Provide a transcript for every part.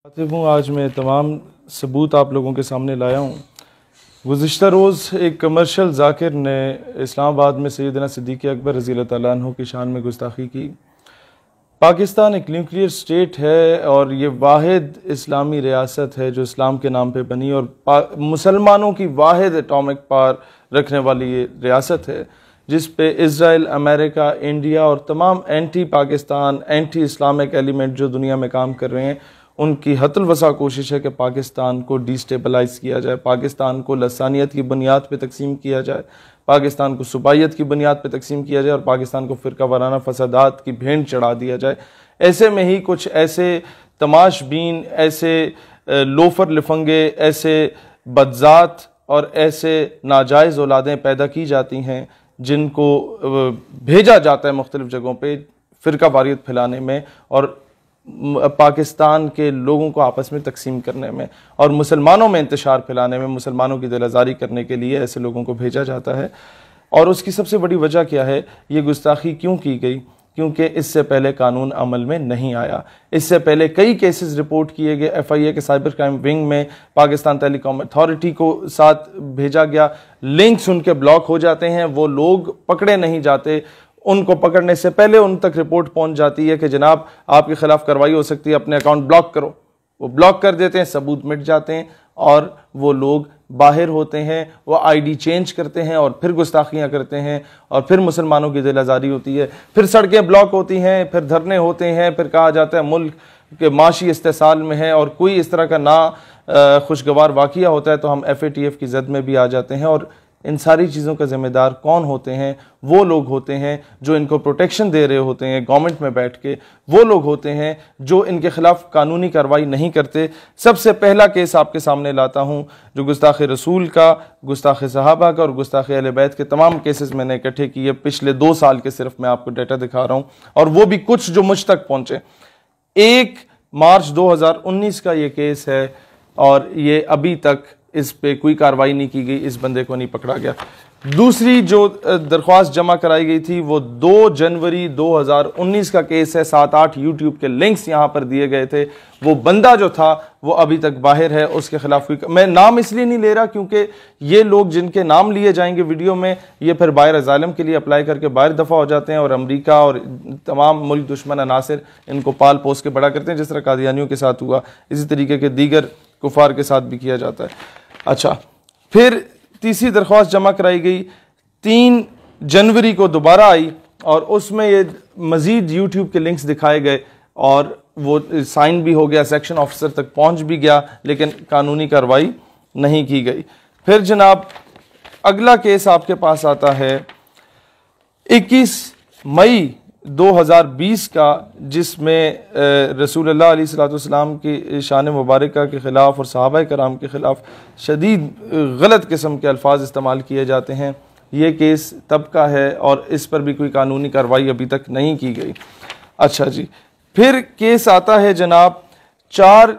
आज मैं तमाम सबूत आप लोगों के सामने लाया हूँ। गुज़िश्ता रोज़ एक कमर्शियल जाकिर ने इस्लामाबाद में सैयदना सिद्दीक़ अकबर रज़ी अल्लाह तआला अन्हु की शान में गुस्ताखी की। पाकिस्तान एक न्यूक्लियर स्टेट है और ये वाहिद इस्लामी रियासत है जो इस्लाम के नाम पे बनी और मुसलमानों की वाहिद एटॉमिक पावर रखने वाली ये रियासत है जिस पे इज़राइल, अमेरिका, इंडिया और तमाम anti Pakistan, anti Islamic element जो दुनिया में काम कर रहे हैं उनकी हतल वसा कोशिश है कि पाकिस्तान को डिस्टेबलाइज़ किया जाए, पाकिस्तान को लसानियत की बुनियाद पे तकसीम किया जाए, पाकिस्तान को सूबाइयत की बुनियाद पे तकसीम किया जाए और पाकिस्तान को फ़िरका वाराना फसादात की भेंट चढ़ा दिया जाए। ऐसे में ही कुछ ऐसे तमाशबीन, ऐसे लोफर लिफंगे, ऐसे बदजात और ऐसे नाजायज़ औलादें पैदा की जाती हैं जिनको भेजा जाता है मुख्तलिफ़ जगहों पर फ़िरका वारियत फैलाने में और पाकिस्तान के लोगों को आपस में तकसीम करने में और मुसलमानों में इंतशार फैलाने में, मुसलमानों की दिल आज़ारी करने के लिए ऐसे लोगों को भेजा जाता है। और उसकी सबसे बड़ी वजह क्या है, ये गुस्ताखी क्यों की गई? क्योंकि इससे पहले कानून अमल में नहीं आया। इससे पहले कई केसेस रिपोर्ट किए गए, FIA के साइबर क्राइम विंग में पाकिस्तान टेलीकॉम अथॉरिटी को साथ भेजा गया, लिंक्स उनके ब्लॉक हो जाते हैं, वो लोग पकड़े नहीं जाते, उनको पकड़ने से पहले उन तक रिपोर्ट पहुंच जाती है कि जनाब आपके खिलाफ कार्रवाई हो सकती है, अपने अकाउंट ब्लॉक करो। वो ब्लॉक कर देते हैं, सबूत मिट जाते हैं और वो लोग बाहर होते हैं, वो ID चेंज करते हैं और फिर गुस्ताखियां करते हैं और फिर मुसलमानों की दिल आज़ारी होती है, फिर सड़कें ब्लॉक होती हैं, फिर धरने होते हैं, फिर कहा जाता है मुल्क के माशी इस्तेसाल में है और कोई इस तरह का ना खुशगवार वाक़िया होता है तो हम FATF की जद में भी आ जाते हैं। और इन सारी चीज़ों का ज़िम्मेदार कौन होते हैं? वो लोग होते हैं जो इनको प्रोटेक्शन दे रहे होते हैं गवर्नमेंट में बैठ के, वो लोग होते हैं जो इनके खिलाफ कानूनी कार्रवाई नहीं करते। सबसे पहला केस आपके सामने लाता हूँ जो गुस्ताख रसूल का, गुस्ताख सहाबा का और गुस्ताख अहले बैत के तमाम केसेस मैंने इकट्ठे किए पिछले 2 साल के, सिर्फ मैं आपको डाटा दिखा रहा हूँ और वो भी कुछ जो मुझ तक पहुँचे। 1 मार्च 2019 का ये केस है और ये अभी तक इस पे कोई कार्रवाई नहीं की गई, इस बंदे को नहीं पकड़ा गया। दूसरी जो दरख्वास्त जमा कराई गई थी वो 2 जनवरी 2019 का केस है। 7-8 यूट्यूब के लिंक्स यहाँ पर दिए गए थे। वो बंदा जो था वो अभी तक बाहर है, उसके खिलाफ कोई, मैं नाम इसलिए नहीं ले रहा क्योंकि ये लोग जिनके नाम लिए जाएंगे वीडियो में ये फिर बाहर अजालम के लिए अप्लाई करके बाहर दफ़ा हो जाते हैं और अमरीका और तमाम मुल्क दुश्मन अनासिर इनको पाल पोस के बड़ा करते हैं, जिस तरह कादियानियों के साथ हुआ, इसी तरीके के दीगर कुफार के साथ भी किया जाता है। अच्छा, फिर तीसरी दरख्वास्त जमा कराई गई 3 जनवरी को दोबारा आई और उसमें ये मज़ीद यूट्यूब के लिंक्स दिखाए गए और वो साइन भी हो गया, सेक्शन ऑफिसर तक पहुंच भी गया, लेकिन कानूनी कार्रवाई नहीं की गई। फिर जनाब अगला केस आपके पास आता है 21 मई 2020 का, जिसमें रसूलुल्लाह अलैहिस्सलाम की शान मुबारका के ख़िलाफ़ और सहाबा कराम के ख़िलाफ़ शदीद गलत किस्म के अल्फाज इस्तेमाल किए जाते हैं। ये केस तब का है और इस पर भी कोई कानूनी कार्रवाई अभी तक नहीं की गई। अच्छा जी, फिर केस आता है जनाब 4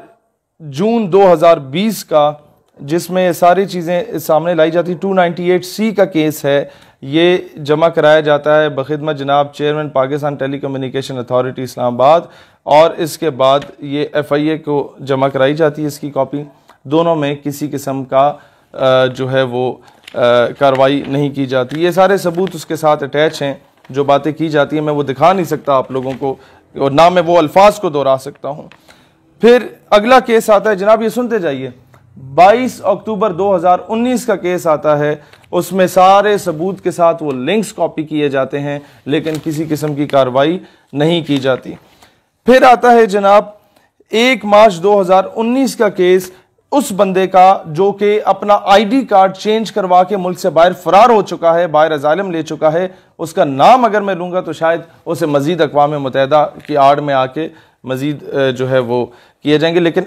जून 2020 का, जिसमें ये सारी चीज़ें सामने लाई जाती। 298C का केस है, ये जमा कराया जाता है बखिदमत जनाब chairman Pakistan telecommunication authority Islamabad और इसके बाद ये FIA को जमा कराई जाती है इसकी कॉपी। दोनों में किसी किस्म का जो है वो कार्रवाई नहीं की जाती। ये सारे सबूत उसके साथ अटैच हैं, जो बातें की जाती हैं मैं वो दिखा नहीं सकता आप लोगों को और ना मैं वो अल्फाज को दोहरा सकता हूँ। फिर अगला केस आता है जनाब, ये सुनते जाइए, 22 अक्टूबर 2019 का केस आता है। उसमें सारे सबूत के साथ वो लिंक्स कॉपी किए जाते हैं लेकिन किसी किस्म की कार्रवाई नहीं की जाती। फिर आता है जनाब 1 मार्च 2019 का केस उस बंदे का जो कि अपना ID कार्ड चेंज करवा के मुल्क से बाहर फरार हो चुका है, बाहर अजालम ले चुका है। उसका नाम अगर मैं लूँगा तो शायद उसे मज़ीद अक़वाम मुत्तहिदा की आड़ में आके मज़ीद जो है वो किए जाएंगे, लेकिन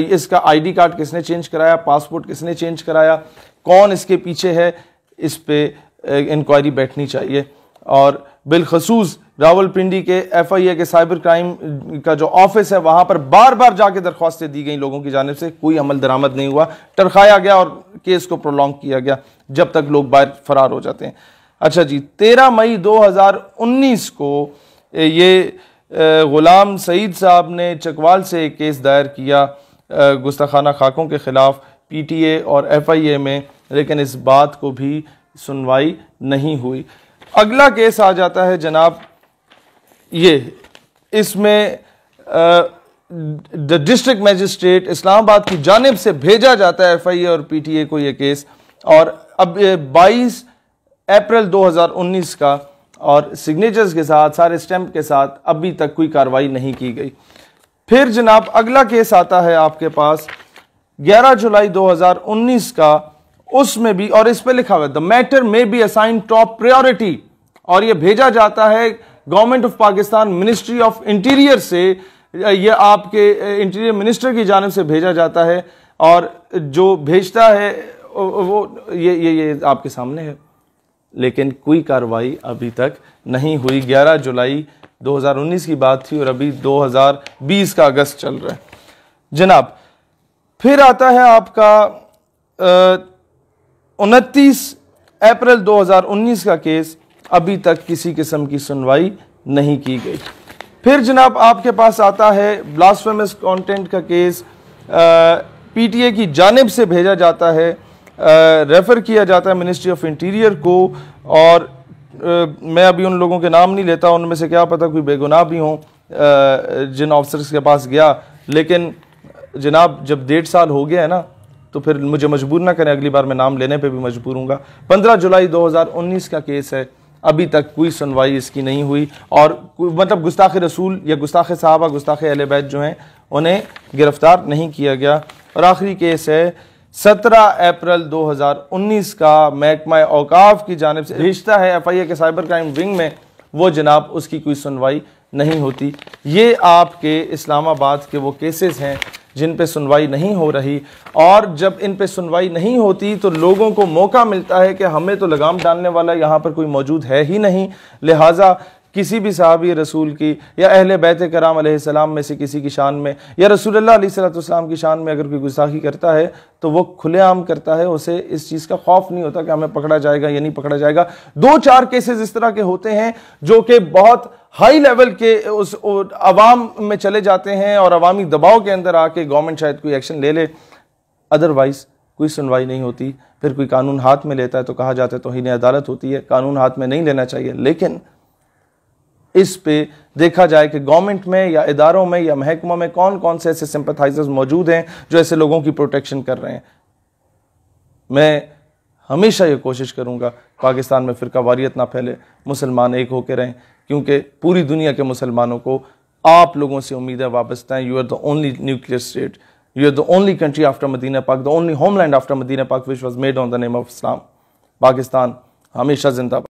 इसका ID कार्ड किसने चेंज कराया, पासपोर्ट किसने चेंज कराया, कौन इसके पीछे है, इस पे इंक्वायरी बैठनी चाहिए। और बिलखसूस रावलपिंडी के FIA के साइबर क्राइम का जो ऑफिस है वहाँ पर बार बार जाके दरख्वास्तें दी गई लोगों की जानिब से, कोई अमल दरामद नहीं हुआ, टरखाया गया और केस को प्रोलॉन्ग किया गया जब तक लोग बाहर फरार हो जाते हैं। अच्छा जी, 13 मई 2019 को ये ग़ुलाम सईद साहब ने चकवाल से एक केस दायर किया गुस्ताखाना खाकों के ख़िलाफ़ PTA और FIA में, लेकिन इस बात को भी सुनवाई नहीं हुई। अगला केस आ जाता है जनाब ये, इसमें डिस्ट्रिक्ट मजिस्ट्रेट इस्लामाबाद की जानिब से भेजा जाता है FIA और PTA को ये केस, और अब 22 अप्रैल 2019 का, और सिग्नेचर्स के साथ, सारे स्टैंप के साथ, अभी तक कोई कार्रवाई नहीं की गई। फिर जनाब अगला केस आता है आपके पास 11 जुलाई 2019 का, उसमें भी, और इस पे लिखा हुआ है द मैटर में बी असाइन टॉप प्रायोरिटी, और ये भेजा जाता है government of Pakistan ministry of interior से, ये आपके इंटीरियर मिनिस्टर की जानिब से भेजा जाता है, और जो भेजता है वो ये आपके सामने है, लेकिन कोई कार्रवाई अभी तक नहीं हुई। 11 जुलाई 2019 की बात थी और अभी 2020 का अगस्त चल रहा है जनाब। फिर आता है आपका 29 अप्रैल 2019 का केस, अभी तक किसी किस्म की सुनवाई नहीं की गई। फिर जनाब आपके पास आता है ब्लास्फेमस कंटेंट का केस, PTA की जानिब से भेजा जाता है, रेफर किया जाता है मिनिस्ट्री ऑफ इंटीरियर को, और मैं अभी उन लोगों के नाम नहीं लेता, उनमें से क्या पता कोई बेगुनाह भी हों जिन ऑफिसर्स के पास गया, लेकिन जनाब जब 1.5 साल हो गया है ना, तो फिर मुझे मजबूर ना करें, अगली बार मैं नाम लेने पे भी मजबूर हूँगा। 15 जुलाई 2019 का केस है, अभी तक कोई सुनवाई इसकी नहीं हुई, और मतलब गुस्ताख रसूल या गुस्ताख साहबा, गुस्ताख अहले बैत जो हैं उन्हें गिरफ्तार नहीं किया गया। और आखिरी केस है 17 अप्रैल 2019 का, महकमा औकाफ की जानिब से भेजता है FIA के साइबर क्राइम विंग में, वो जनाब उसकी कोई सुनवाई नहीं होती। ये आपके इस्लामाबाद के वो केसेस हैं जिन पे सुनवाई नहीं हो रही, और जब इन पे सुनवाई नहीं होती तो लोगों को मौका मिलता है कि हमें तो लगाम डालने वाला यहाँ पर कोई मौजूद है ही नहीं, लिहाजा किसी भी सहाबी रसूल की या अहले बैत कराम अलैहिस्सलाम में से किसी की शान में या रसूलुल्लाह अलैहिस्सलाम की शान में अगर कोई गुस्ताखी करता है तो वो खुलेआम करता है, उसे इस चीज़ का खौफ नहीं होता कि हमें पकड़ा जाएगा या नहीं पकड़ा जाएगा। 2-4 केसेस इस तरह के होते हैं जो कि बहुत हाई लेवल के उस अवाम में चले जाते हैं और अवामी दबाव के अंदर आके गवर्नमेंट शायद कोई एक्शन ले ले, अदरवाइज कोई सुनवाई नहीं होती। फिर कोई कानून हाथ में लेता है तो कहा जाता है तौहीन अदालत होती है, कानून हाथ में नहीं लेना चाहिए। लेकिन इस पे देखा जाए कि गवर्नमेंट में या इदारों में या महकमों में कौन कौन से ऐसे सिंपथाइजर्स मौजूद हैं जो ऐसे लोगों की प्रोटेक्शन कर रहे हैं। मैं हमेशा ये कोशिश करूंगा पाकिस्तान में फ़िरका वारियत ना फैले, मुसलमान एक होकर रहें, क्योंकि पूरी दुनिया के मुसलमानों को आप लोगों से उम्मीदें वाबस्ता हैं। You are the only nuclear state, you are the only country after Medina पाक, the only homeland after Medina पाक which was made on the name of Islam. Pakistan हमेशा जिंदाबाद।